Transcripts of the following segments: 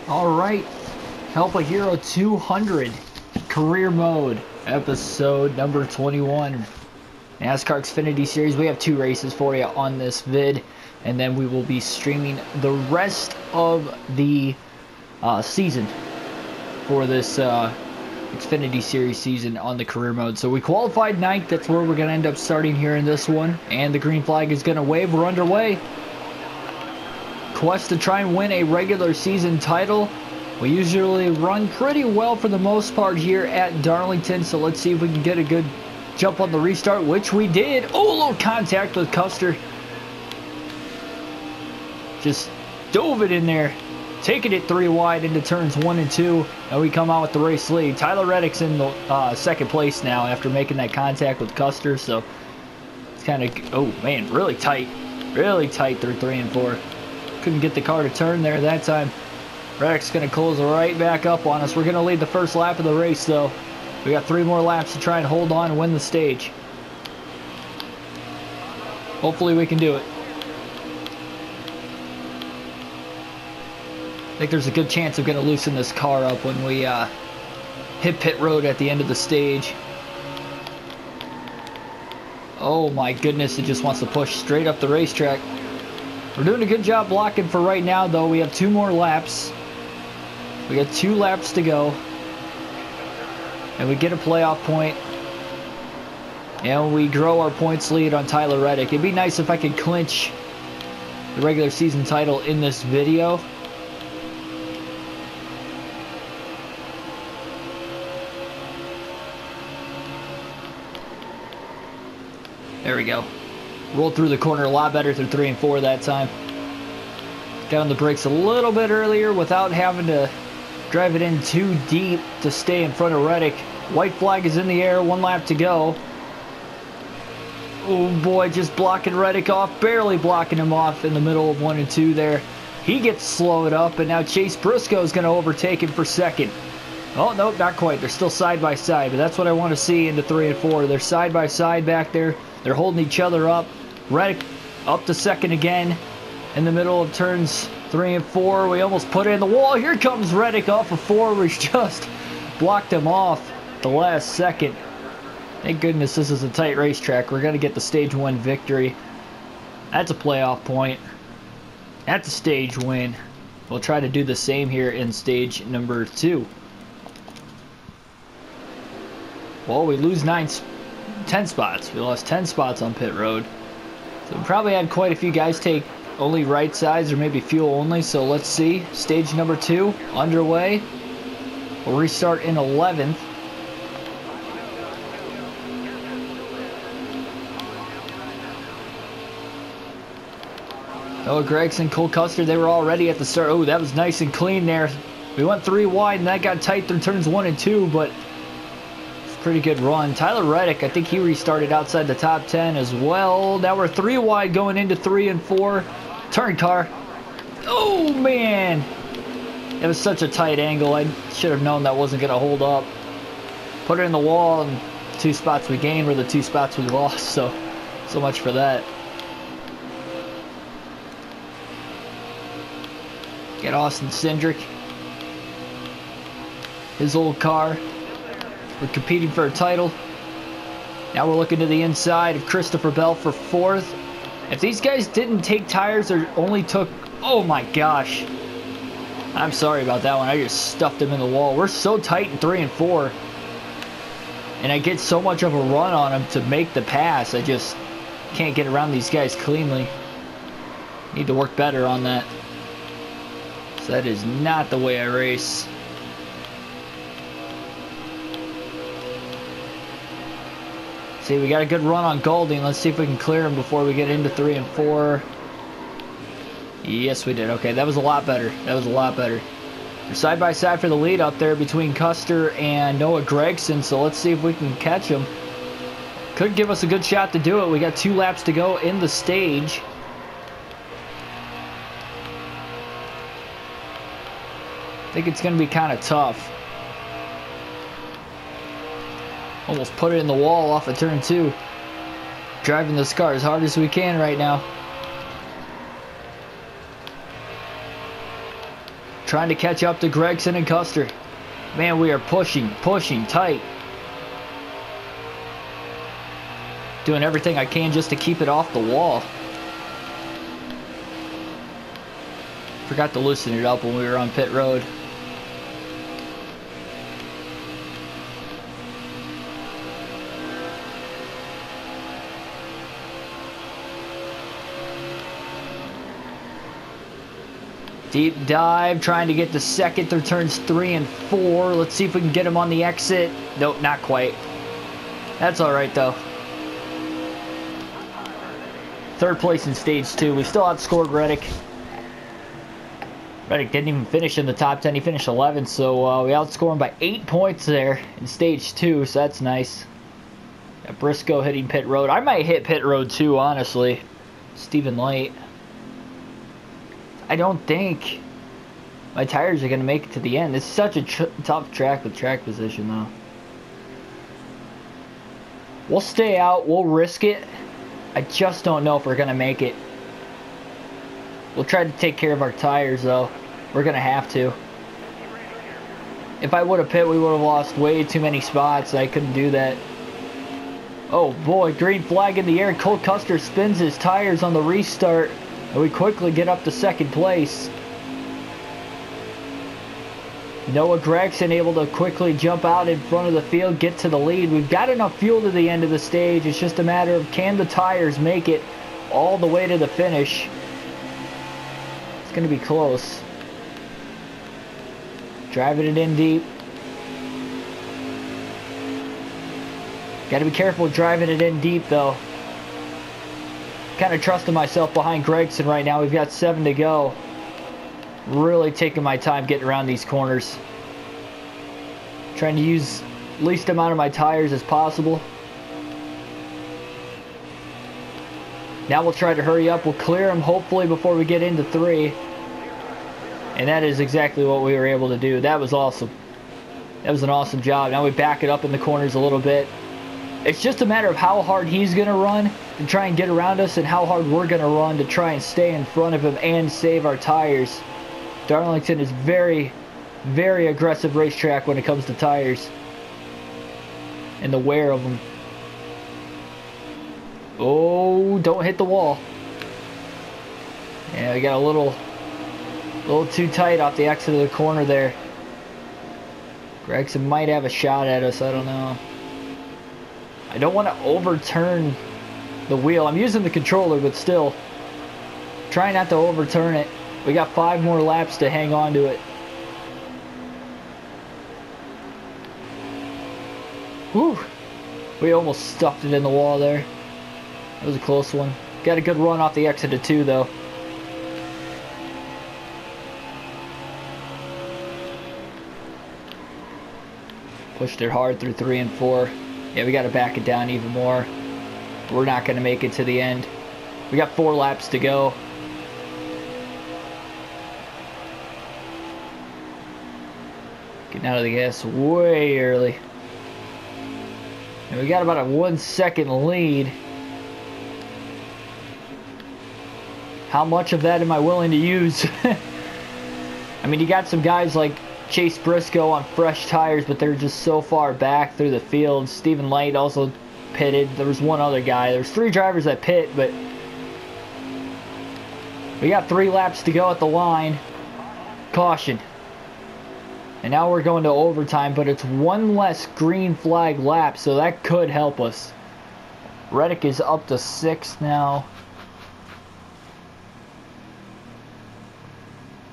All right, Help a Hero 200 career mode, episode number 21. NASCAR Xfinity Series. We have 2 races for you on this vid, and then we will be streaming the rest of the season for this Xfinity Series season on the career mode. So we qualified 9th. That's where we're going to end up starting here in this one, and the green flag is going to wave. We're underway. Quest to try and win a regular season title. We usually run pretty well for the most part here at Darlington, so let's see if we can get a good jump on the restart, which we did. Oh, a little contact with Custer. Just dove it in there, taking it 3 wide into turns 1 and 2, and we come out with the race lead. Tyler Reddick's in the second place now after making that contact with Custer, so it's kind of, oh man, really tight through 3 and 4. Couldn't get the car to turn there that time. Reddick's going to close right back up on us. We're going to lead the first lap of the race, though. We got 3 more laps to try and hold on and win the stage. Hopefully we can do it. I think there's a good chance of going to loosen this car up when we hit pit road at the end of the stage. Oh my goodness, it just wants to push straight up the racetrack. We're doing a good job blocking for right now, though. We have 2 more laps. We got 2 laps to go. And we get a playoff point. And we grow our points lead on Tyler Reddick. It'd be nice if I could clinch the regular season title in this video. There we go. Rolled through the corner a lot better through 3 and 4 that time. Got on the brakes a little bit earlier without having to drive it in too deep to stay in front of Reddick. White flag is in the air, 1 lap to go. Oh boy, just blocking Reddick off, barely blocking him off in the middle of 1 and 2 there. He gets slowed up, and now Chase Briscoe is going to overtake him for second. Oh, nope, not quite. They're still side by side, but that's what I want to see into 3 and 4. They're side by side back there. They're holding each other up. Reddick up to second again in the middle of turns 3 and 4. We almost put it in the wall. Here comes Reddick off of 4. We just blocked him off the last second. Thank goodness this is a tight racetrack. We're going to get the stage 1 victory. That's a playoff point. That's a stage win. We'll try to do the same here in stage number 2. Well, we lose 10 spots. We lost 10 spots on pit road. So we probably had quite a few guys take only right sides or maybe fuel only. So let's see. Stage number 2 underway. We'll restart in 11th. Noah Gregson, Cole Custer, they were already at the start. Oh, that was nice and clean there. We went 3 wide and that got tight through turns 1 and 2, but pretty good run. Tyler Reddick, I think he restarted outside the top 10 as well. Now we're 3 wide going into 3 and 4. Turn car. Oh man, it was such a tight angle. I should have known that wasn't going to hold up. Put it in the wall, and 2 spots we gained were the 2 spots we lost. So much for that. Get Austin Cindric, his old car. We're competing for a title. Now we're looking to the inside of Christopher Bell for 4th. If these guys didn't take tires or only took... Oh my gosh. I'm sorry about that one. I just stuffed him in the wall. We're so tight in 3 and 4. And I get so much of a run on him to make the pass. I just can't get around these guys cleanly. Need to work better on that. So that is not the way I race. See, we got a good run on Golding. Let's see if we can clear him before we get into 3 and 4. Yes, we did. Okay, that was a lot better. That was a lot better. We're side by side for the lead up there between Custer and Noah Gregson, so let's see if we can catch him. Could give us a good shot to do it. We got 2 laps to go in the stage. I think it's going to be kind of tough. Almost put it in the wall off of turn 2. Driving this car as hard as we can right now. Trying to catch up to Gregson and Custer. Man, we are pushing tight. Doing everything I can just to keep it off the wall. Forgot to loosen it up when we were on pit road. Deep dive, trying to get to second through turns 3 and 4. Let's see if we can get him on the exit. Nope, not quite. That's all right, though. Third place in stage 2. We still outscored Reddick. Reddick didn't even finish in the top 10. He finished 11th, so we outscored him by 8 points there in stage 2, so that's nice. Got Briscoe hitting pit road. I might hit pit road too, honestly. Stephen Light. I don't think my tires are going to make it to the end. It's such a tough track with track position, though. We'll stay out. We'll risk it. I just don't know if we're going to make it. We'll try to take care of our tires, though. We're going to have to. If I would have pit, we would have lost way too many spots. I couldn't do that. Oh, boy. Green flag in the air. Cole Custer spins his tires on the restart. And we quickly get up to second place. Noah Gregson able to quickly jump out in front of the field, get to the lead. We've got enough fuel to the end of the stage. It's just a matter of can the tires make it all the way to the finish. It's going to be close. Driving it in deep. Got to be careful driving it in deep, though. Kind of trusting myself behind Gregson right now. We've got 7 to go. Really taking my time getting around these corners. Trying to use least amount of my tires as possible. Now we'll try to hurry up. We'll clear them hopefully before we get into 3. And that is exactly what we were able to do. That was awesome. That was an awesome job. Now we back it up in the corners a little bit. It's just a matter of how hard he's going to run to try and get around us and how hard we're going to run to try and stay in front of him and save our tires. Darlington is very, very aggressive racetrack when it comes to tires and the wear of them. Oh, don't hit the wall. Yeah, we got a little too tight off the exit of the corner there. Gregson might have a shot at us, I don't know. I don't want to overturn the wheel. I'm using the controller, but still. Try not to overturn it. We got 5 more laps to hang on to it. Whew. We almost stuffed it in the wall there. That was a close one. Got a good run off the exit of 2, though. Pushed it hard through 3 and 4. Yeah, we got to back it down even more. We're not going to make it to the end. We got 4 laps to go. Getting out of the gas way early. And we got about a 1-second lead. How much of that am I willing to use? I mean, you got some guys like Chase Briscoe on fresh tires, but they're just so far back through the field. Stephen Light also pitted. There was one other guy. There's 3 drivers that pit, but we got 3 laps to go at the line. Caution. And now we're going to overtime, but it's 1 less green flag lap, so that could help us. Reddick is up to 6th now.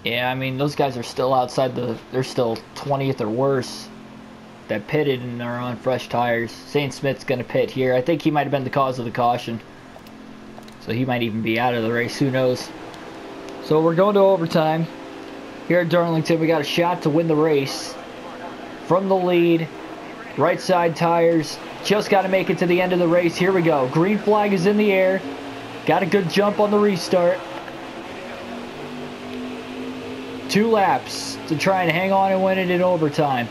Yeah, I mean, those guys are still outside they're still 20th or worse that pitted and are on fresh tires. St. Smith's going to pit here. I think he might have been the cause of the caution. So he might even be out of the race. Who knows? So we're going to overtime. Here at Darlington, we got a shot to win the race. From the lead. Right side tires. Just got to make it to the end of the race. Here we go. Green flag is in the air. Got a good jump on the restart. 2 laps to try and hang on and win it in overtime.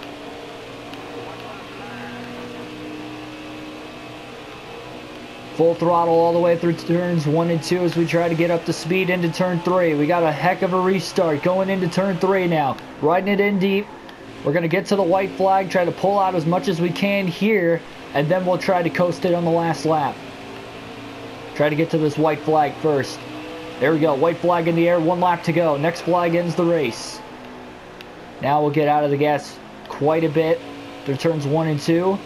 Full throttle all the way through turns 1 and 2 as we try to get up to speed into turn 3. We got a heck of a restart going into turn 3 now. Riding it in deep. We're going to get to the white flag, try to pull out as much as we can here, and then we'll try to coast it on the last lap. Try to get to this white flag first. There we go, white flag in the air, 1 lap to go. Next flag ends the race. Now we'll get out of the gas quite a bit through turns 1 and 2.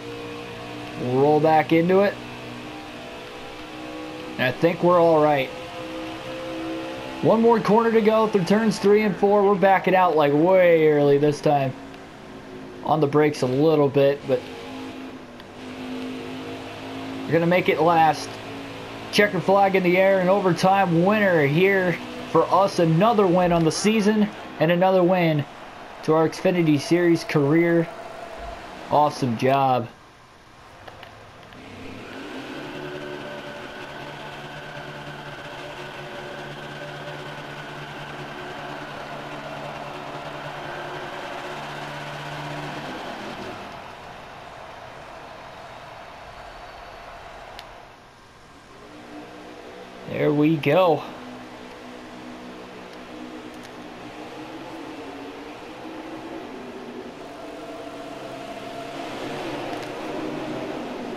We'll roll back into it. And I think we're all right. 1 more corner to go through turns 3 and 4. We're backing out like way early this time. On the brakes a little bit, but we're going to make it last. Checker flag in the air, and overtime winner here for us. Another win on the season and another win to our Xfinity Series career. Awesome job. There we go.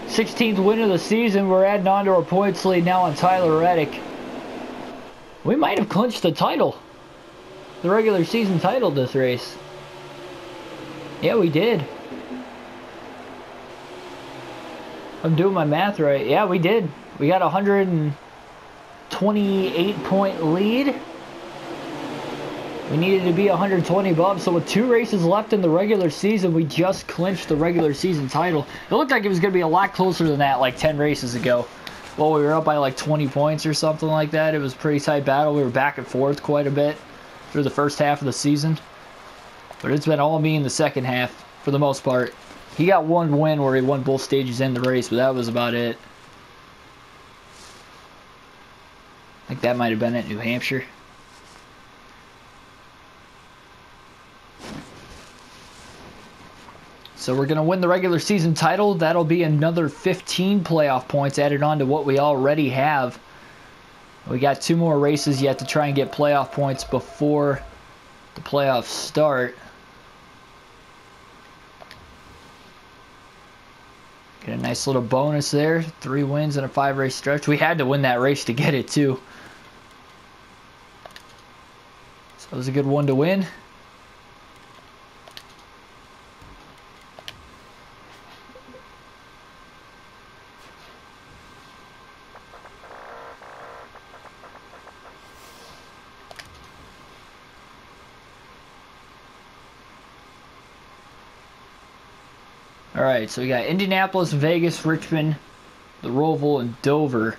#16th win of the season. We're adding on to our points lead now on Tyler Reddick. We might have clinched the title. The regular season title this race. Yeah, we did. I'm doing my math right. Yeah, we did. We got 128-point lead. We needed to be 120 above, so with 2 races left in the regular season, we just clinched the regular season title. It looked like it was going to be a lot closer than that like 10 races ago. Well, we were up by like 20 points or something like that. It was a pretty tight battle. We were back and forth quite a bit through the first half of the season. But it's been all me in the second half for the most part. He got 1 win where he won both stages in the race, but that was about it. I think that might have been at New Hampshire. So we're going to win the regular season title. That'll be another 15 playoff points added on to what we already have. We got 2 more races yet to try and get playoff points before the playoffs start. Get a nice little bonus there. 3 wins in a 5-race stretch. We had to win that race to get it too. So it was a good one to win. Alright, so we got Indianapolis, Vegas, Richmond, the Roval, and Dover.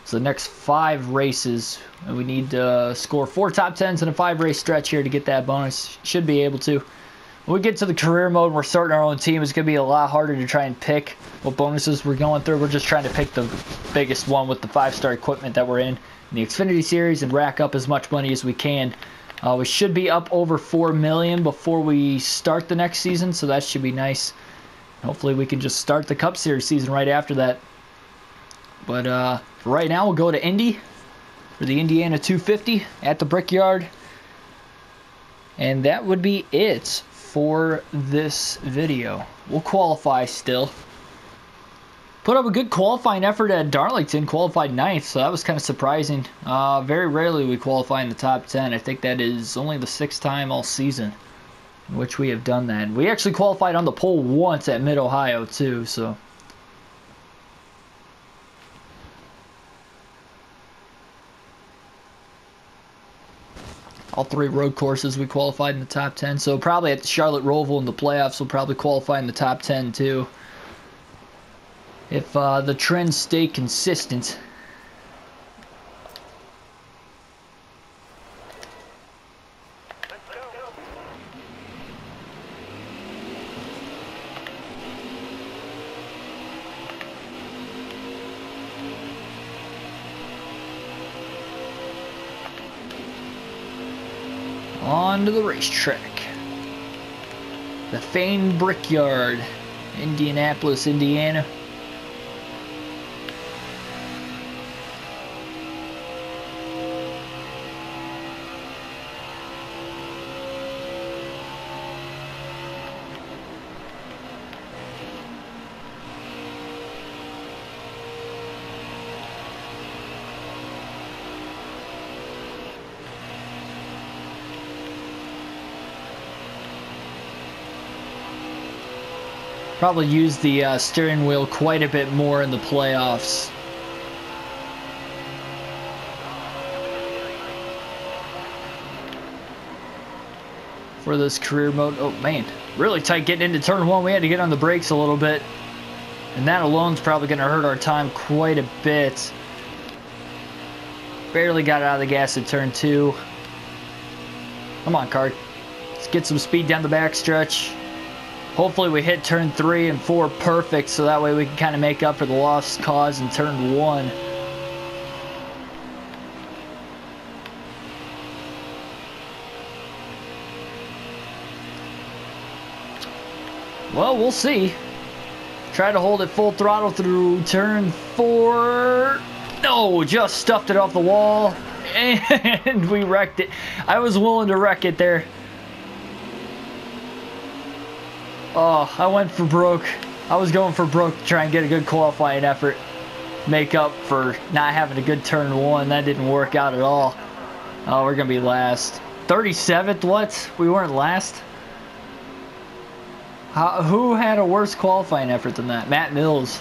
So the next 5 races, and we need to score 4 top 10s in a 5-race stretch here to get that bonus. Should be able to. When we get to the career mode and we're starting our own team, it's going to be a lot harder to try and pick what bonuses we're going through. We're just trying to pick the biggest one with the 5-star equipment that we're in the Xfinity Series and rack up as much money as we can. We should be up over $4 million before we start the next season, so that should be nice. Hopefully we can just start the Cup Series season right after that. But for right now, we'll go to Indy for the Indiana 250 at the Brickyard. And that would be it for this video. We'll qualify still. Put up a good qualifying effort at Darlington, qualified 9th, so that was kind of surprising. Very rarely we qualify in the top 10. I think that is only the 6th time all season in which we have done that. We actually qualified on the pole once at Mid-Ohio too, so. All 3 road courses we qualified in the top 10, so probably at the Charlotte Roval in the playoffs we'll probably qualify in the top 10 too. If the trends stay consistent. On to the racetrack. The famed Brickyard, Indianapolis, Indiana. Probably use the steering wheel quite a bit more in the playoffs. For this career mode. Oh man, really tight getting into turn one. We had to get on the brakes a little bit, and that alone's probably going to hurt our time quite a bit. Barely got out of the gas at turn two. Come on, car. Let's get some speed down the backstretch. Hopefully we hit turn 3 and 4 perfect, so that way we can kind of make up for the lost cause in turn 1. Well, we'll see. Try to hold it full throttle through turn 4. No, just stuffed it off the wall, and we wrecked it. I was willing to wreck it there. Oh, I went for broke. I was going for broke to try and get a good qualifying effort. Make up for not having a good turn 1. That didn't work out at all. Oh, we're going to be last. 37th? What? We weren't last? Who had a worse qualifying effort than that? Matt Mills.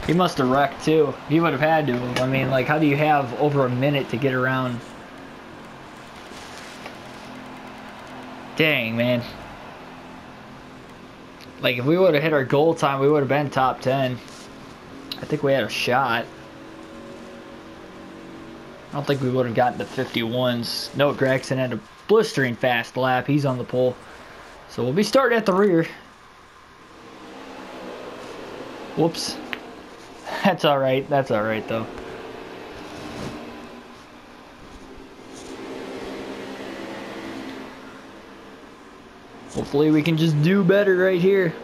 He must have wrecked too. He would have had to. I mean, like, how do you have over a minute to get around? Dang, man. Like, if we would have hit our goal time, we would have been top 10. I think we had a shot. I don't think we would have gotten to 51s. Noah Gregson had a blistering fast lap. He's on the pole. So we'll be starting at the rear. Whoops. That's alright. That's alright, though. Hopefully we can just do better right here.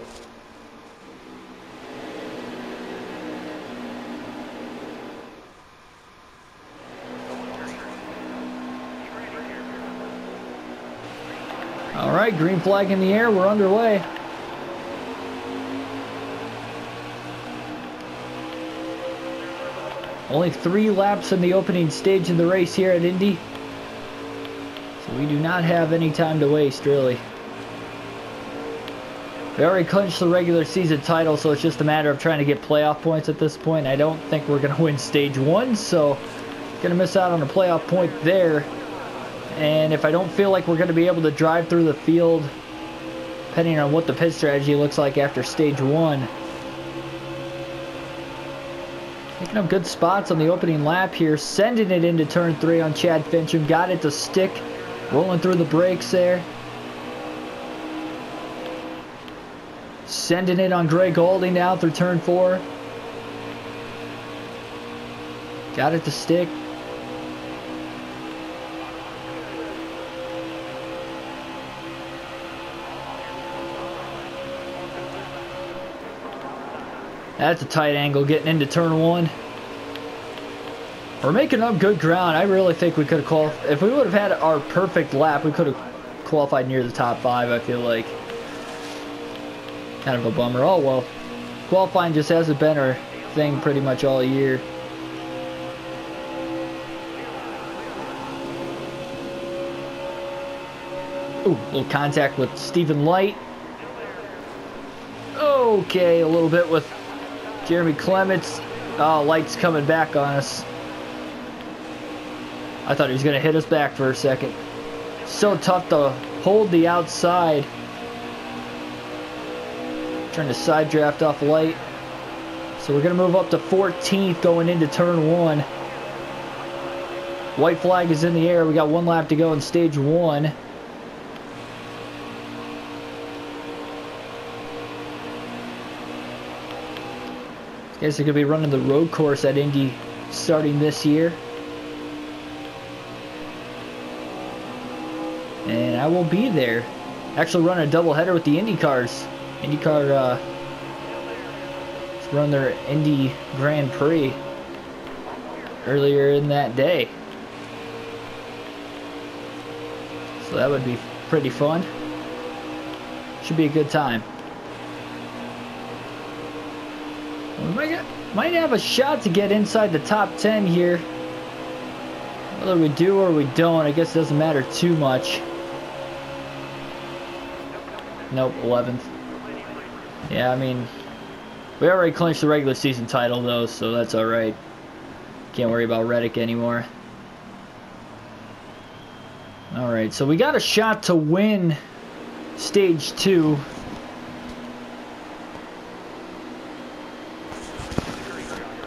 Alright, green flag in the air. We're underway. Only 3 laps in the opening stage of the race here at Indy. So we do not have any time to waste, really. We already clinched the regular season title, so it's just a matter of trying to get playoff points at this point. I don't think we're going to win stage 1, so going to miss out on a playoff point there. And if I don't feel like we're going to be able to drive through the field, depending on what the pit strategy looks like after stage 1. Picking up good spots on the opening lap here, sending it into turn 3 on Chad Fincham. Got it to stick, rolling through the brakes there. Sending it on Greg Golding now through turn 4. Got it to stick. That's a tight angle getting into turn 1. We're making up good ground. I really think we could have qualified. If we would have had our perfect lap, we could have qualified near the top 5, I feel like. Kind of a bummer. Oh, well. Qualifying just hasn't been our thing pretty much all year. Ooh, a little contact with Stephen Light. Okay, a little bit with Jeremy Clements. Oh, Light's coming back on us. I thought he was going to hit us back for a second. So tough to hold the outside. Trying to side draft off Light. So we're going to move up to 14th going into turn 1. White flag is in the air. We got 1 lap to go in stage 1. Guys are going to be running the road course at Indy starting this year. And I will be there. Actually running a doubleheader with the Indy cars. IndyCar run their Indy Grand Prix earlier in that day. So that would be pretty fun. Should be a good time. We might have a shot to get inside the top 10 here. Whether we do or we don't, I guess it doesn't matter too much. Nope, 11th. Yeah, I mean, we already clinched the regular season title, though, so that's alright. Can't worry about Reddick anymore. Alright, so we got a shot to win Stage 2.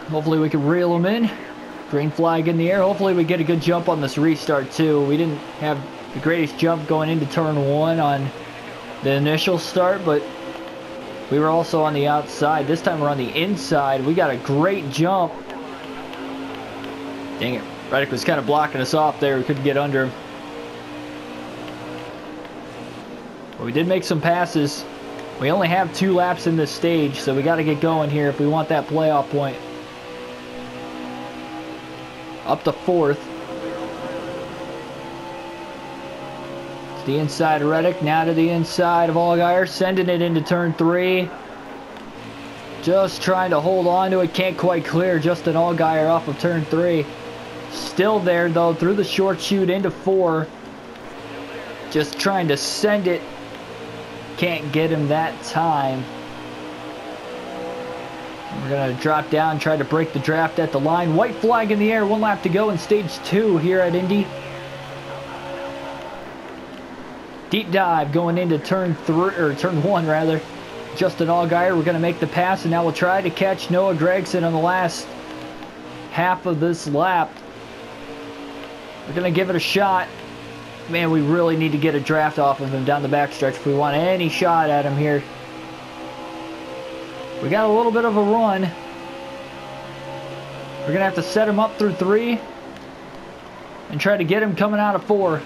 Hopefully we can reel them in. Green flag in the air. Hopefully we get a good jump on this restart, too. We didn't have the greatest jump going into turn 1 on the initial start, but we were also on the outside. This time we're on the inside. We got a great jump. Dang it. Reddick was kind of blocking us off there. We couldn't get under him. But we did make some passes. We only have 2 laps in this stage, so we got to get going here if we want that playoff point. Up to 4th. To the inside of Reddick, now to the inside of Allgaier, sending it into turn 3. Just trying to hold on to it, can't quite clear Justin Allgaier off of turn 3. Still there though, through the short chute into 4. Just trying to send it, can't get him that time. We're going to drop down, try to break the draft at the line. White flag in the air, 1 lap to go in stage 2 here at Indy. Deep dive going into turn 1 rather. Justin Allgaier, we're going to make the pass, and now we'll try to catch Noah Gragson on the last half of this lap. We're going to give it a shot. Man, we really need to get a draft off of him down the backstretch if we want any shot at him here. We got a little bit of a run. We're going to have to set him up through 3 and try to get him coming out of 4.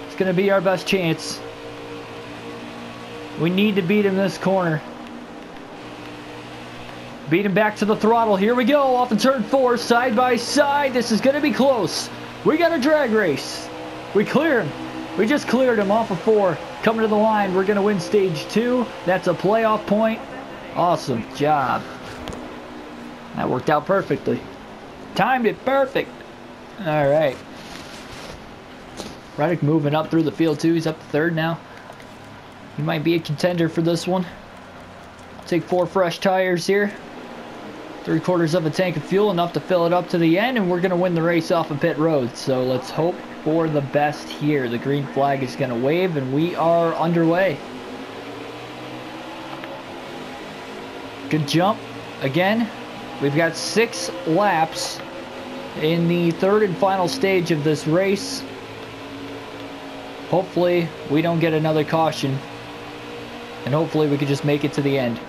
It's going to be our best chance. We need to beat him this corner. Beat him back to the throttle. Here we go. Off of turn 4, side by side. This is going to be close. We got a drag race. We clear him. We just cleared him off of 4. Coming to the line. We're going to win stage 2. That's a playoff point. Awesome job. That worked out perfectly. Timed it perfect. All right. Reddick moving up through the field too. He's up to 3rd now. He might be a contender for this one. Take 4 fresh tires here. 3/4 of a tank of fuel, enough to fill it up to the end, and we're going to win the race off of pit road. So let's hope for the best here. The green flag is going to wave, and we are underway. Good jump. Again, we've got 6 laps in the 3rd and final stage of this race. Hopefully, we don't get another caution. And hopefully, we can just make it to the end.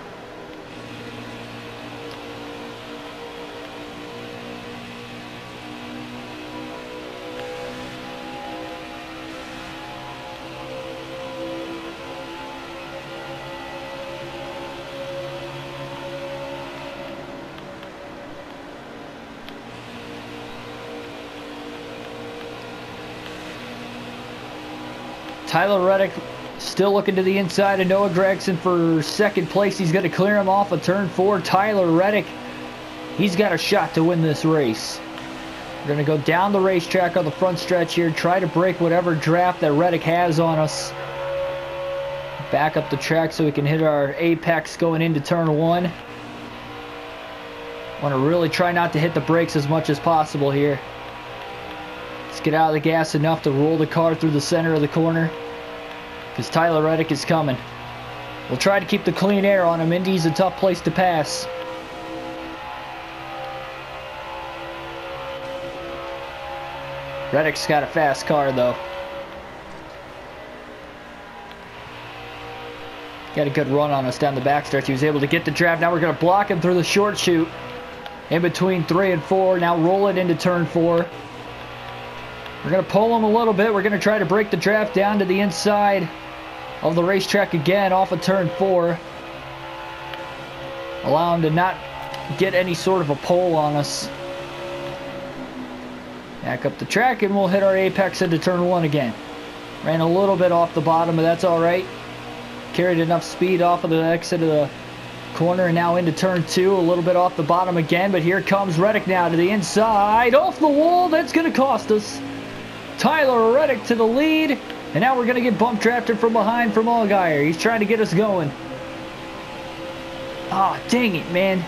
Tyler Reddick still looking to the inside of Noah Gragson for 2nd place. He's going to clear him off of turn 4. Tyler Reddick, he's got a shot to win this race. We're going to go down the racetrack on the front stretch here, try to break whatever draft that Reddick has on us. Back up the track so we can hit our apex going into turn 1. Want to really try not to hit the brakes as much as possible here. Let's get out of the gas enough to roll the car through the center of the corner, because Tyler Reddick is coming. We'll try to keep the clean air on him. Indy's a tough place to pass. Reddick's got a fast car, though. Got a good run on us down the backstretch. He was able to get the draft. Now we're going to block him through the short chute. In between 3 and 4. Now roll it into turn 4. We're going to pull him a little bit. We're going to try to break the draft down to the inside of the racetrack again off of turn 4. Allow him to not get any sort of a pole on us. Back up the track and we'll hit our apex into turn 1 again. Ran a little bit off the bottom, but that's alright. Carried enough speed off of the exit of the corner and now into turn 2. A little bit off the bottom again, but here comes Reddick now to the inside. Off the wall, that's going to cost us. Tyler Reddick to the lead, and now we're going to get bump drafted from behind from Allgaier. He's trying to get us going. Oh, dang it, man.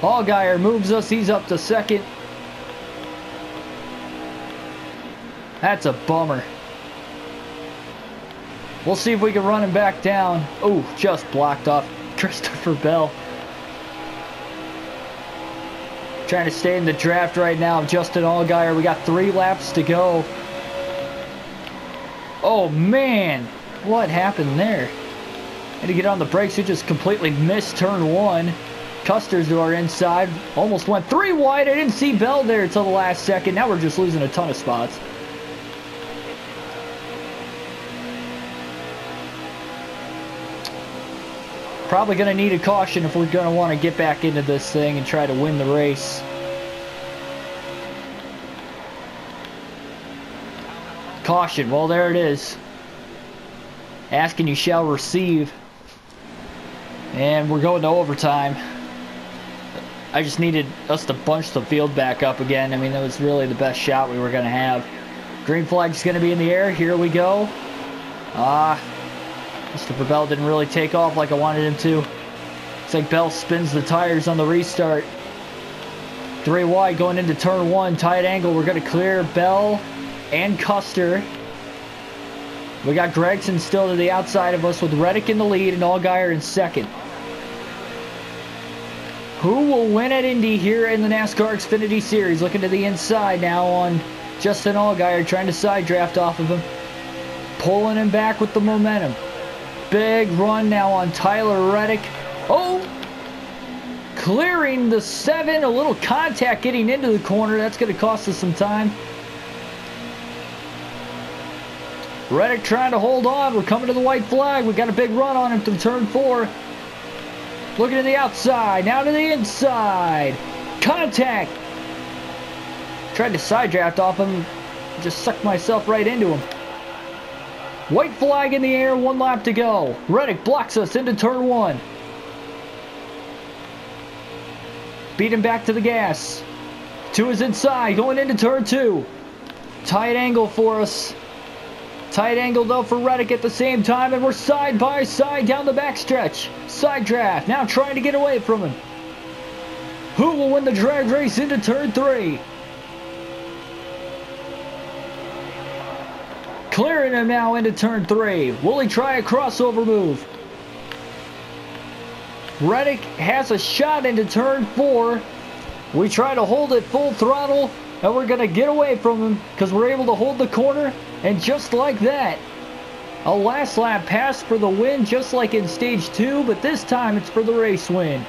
Allgaier moves us. He's up to second. That's a bummer. We'll see if we can run him back down. Oh, just blocked off Christopher Bell. Trying to stay in the draft right now. Justin Allgaier. We got 3 laps to go. Oh, man. What happened there? Had to get on the brakes. We just completely missed turn 1. Custer's to our inside. Almost went 3 wide. I didn't see Bell there until the last second. Now we're just losing a ton of spots. Probably going to need a caution if we're going to want to get back into this thing and try to win the race. Caution. Well, there it is. Ask and you shall receive. And we're going to overtime. I just needed us to bunch the field back up again. I mean, that was really the best shot we were going to have. Green flag's going to be in the air. Here we go. Christopher Bell didn't really take off like I wanted him to. Looks like Bell spins the tires on the restart. 3 wide going into turn 1. Tight angle. We're going to clear Bell and Custer. We got Gregson still to the outside of us with Reddick in the lead and Allgaier in second. Who will win at Indy here in the NASCAR Xfinity Series? Looking to the inside now on Justin Allgaier, trying to side draft off of him. Pulling him back with the momentum. Big run now on Tyler Reddick. Oh! Clearing the 7. A little contact getting into the corner. That's going to cost us some time. Reddick trying to hold on. We're coming to the white flag. We got a big run on him through turn 4. Looking to the outside. Now to the inside. Contact. Tried to side draft off him. Just sucked myself right into him. White flag in the air. 1 lap to go. Reddick blocks us into turn 1. Beat him back to the gas. 2 is inside. Going into turn 2. Tight angle for us. Tight angle though for Reddick at the same time, and we're side by side down the backstretch. Side draft, now trying to get away from him. Who will win the drag race into turn 3? Clearing him now into turn 3. Will he try a crossover move? Reddick has a shot into turn 4. We try to hold it full throttle, and we're going to get away from him because we're able to hold the corner. And just like that, a last lap pass for the win, just like in stage 2, but this time it's for the race win.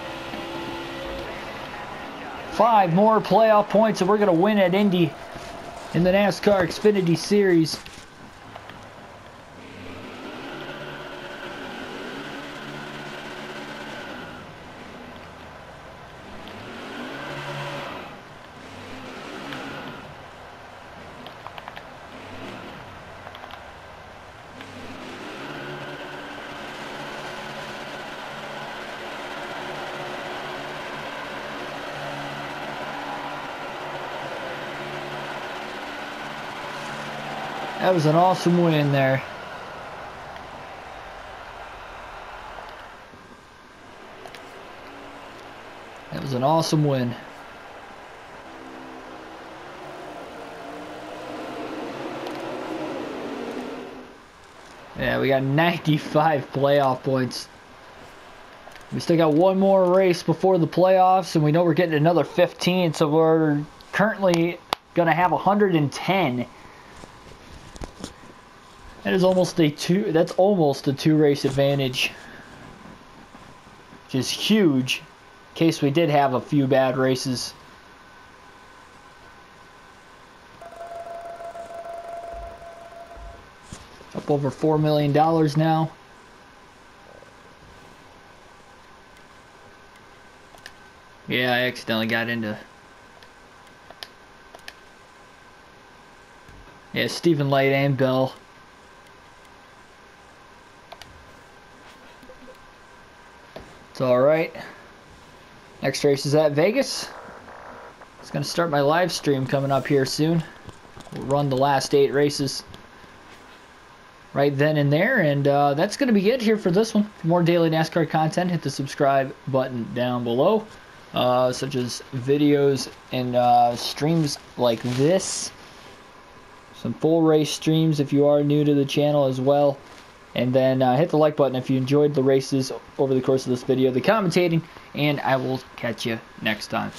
5 more playoff points and we're going to win at Indy in the NASCAR Xfinity Series. That was an awesome win there. That was an awesome win. Yeah, we got 95 playoff points. We still got 1 more race before the playoffs, and we know we're getting another 15, so we're currently going to have 110. That is almost a 2. That's almost a 2-race advantage, which is huge. In case we did have a few bad races. Up over $4 million now. Yeah, I accidentally got into. Yeah, Stephen Light and Bell. It's alright. Next race is at Vegas. It's going to start my live stream coming up here soon. We'll run the last 8 races. right then and there. And that's going to be it here for this one. For more daily NASCAR content, hit the subscribe button down below, such as videos and streams like this. Some full race streams if you are new to the channel as well. And then hit the like button if you enjoyed the races over the course of this video, the commentating, and I will catch you next time.